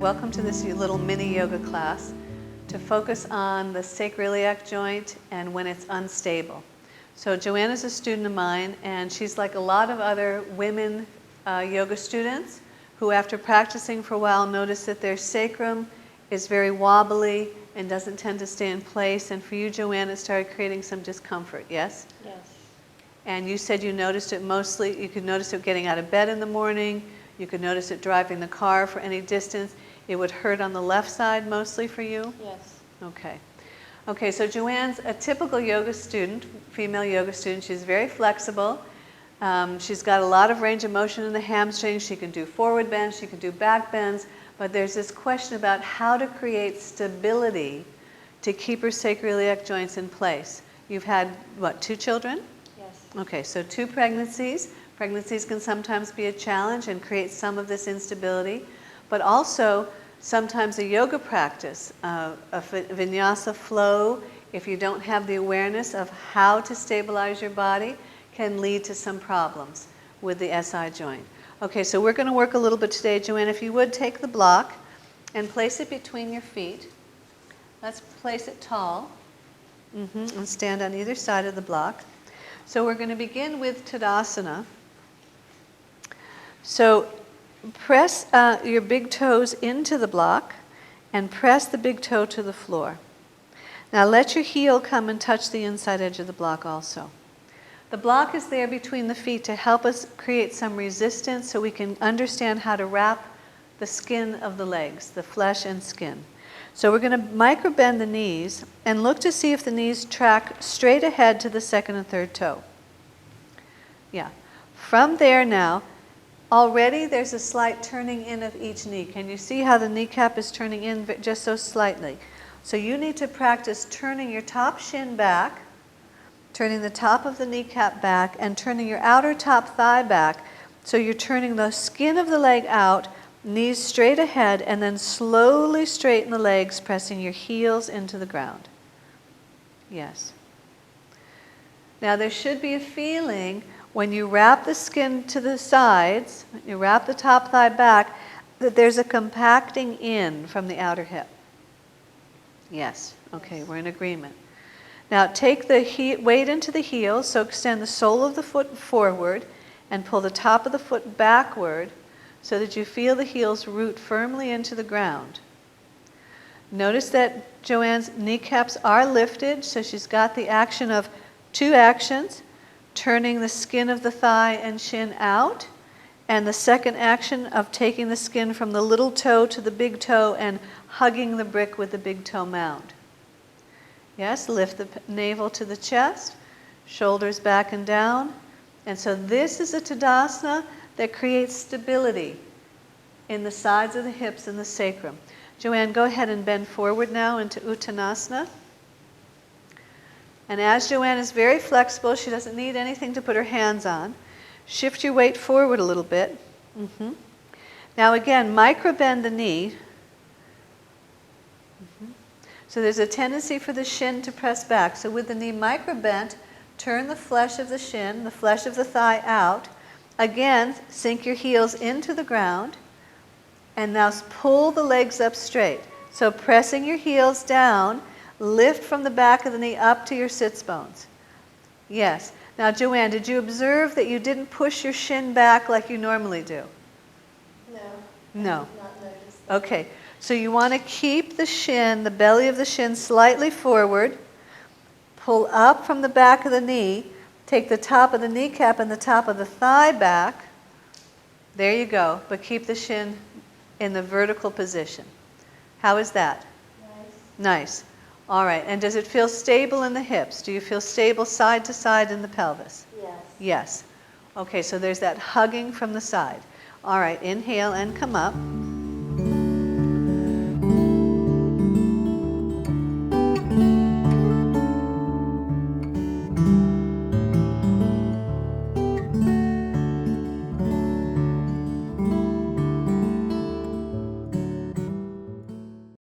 Welcome to this little mini yoga class to focus on the sacroiliac joint and when it's unstable. So Joanna's a student of mine, and she's like a lot of other women yoga students who, after practicing for a while, notice that their sacrum is very wobbly and doesn't tend to stay in place. And for you, Joanna, it started creating some discomfort, yes? Yes. And you said you noticed it mostly, you could notice it getting out of bed in the morning, you could notice it driving the car for any distance. It would hurt on the left side mostly for you? Yes. Okay. Okay, so Joanne's a typical yoga student, female yoga student. She's very flexible. She's got a lot of range of motion in the hamstrings. She can do forward bends, she can do back bends, but there's this question about how to create stability to keep her sacroiliac joints in place. You've had, what, 2 children? Yes. Okay, so 2 pregnancies. Pregnancies can sometimes be a challenge and create some of this instability, but also sometimes a yoga practice, a vinyasa flow, if you don't have the awareness of how to stabilize your body, can lead to some problems with the SI joint. Okay, so we're going to work a little bit today. Joanne, if you would take the block and place it between your feet. Let's place it tall and stand on either side of the block. So we're going to begin with Tadasana. So press your big toes into the block and press the big toe to the floor. Now let your heel come and touch the inside edge of the block also. The block is there between the feet to help us create some resistance so we can understand how to wrap the skin of the legs, the flesh and skin. So we're going to micro bend the knees and look to see if the knees track straight ahead to the second and third toe. Yeah. From there now, already there's a slight turning in of each knee. Can you see how the kneecap is turning in just so slightly? So you need to practice turning your top shin back, turning the top of the kneecap back, and turning your outer top thigh back. So you're turning the skin of the leg out, knees straight ahead, and then slowly straighten the legs, pressing your heels into the ground. Yes. Now there should be a feeling when you wrap the skin to the sides, you wrap the top thigh back, that there's a compacting in from the outer hip. Yes. Okay, we're in agreement. Now take the weight into the heels, so extend the sole of the foot forward and pull the top of the foot backward so that you feel the heels root firmly into the ground. Notice that Joanne's kneecaps are lifted, so she's got the action of 2 actions, turning the skin of the thigh and shin out, and the second action of taking the skin from the little toe to the big toe and hugging the brick with the big toe mound. Yes, lift the navel to the chest, shoulders back and down. And so this is a Tadasana that creates stability in the sides of the hips and the sacrum. Joanne, go ahead and bend forward now into Uttanasana. And as Joanne is very flexible, she doesn't need anything to put her hands on. Shift your weight forward a little bit. Now again, micro bend the knee. So there's a tendency for the shin to press back. So with the knee micro bent, turn the flesh of the shin, the flesh of the thigh out. Again, sink your heels into the ground. And now pull the legs up straight. So pressing your heels down, lift from the back of the knee up to your sits bones. Yes. Now, Joanne, did you observe that you didn't push your shin back like you normally do? No. No. I did not notice that. Okay. So you want to keep the shin, the belly of the shin slightly forward. Pull up from the back of the knee. Take the top of the kneecap and the top of the thigh back. There you go. But keep the shin in the vertical position. How is that? Nice. All right. And does it feel stable in the hips? Do you feel stable side to side in the pelvis? Yes. Yes. Okay, so there's that hugging from the side. All right, inhale and come up.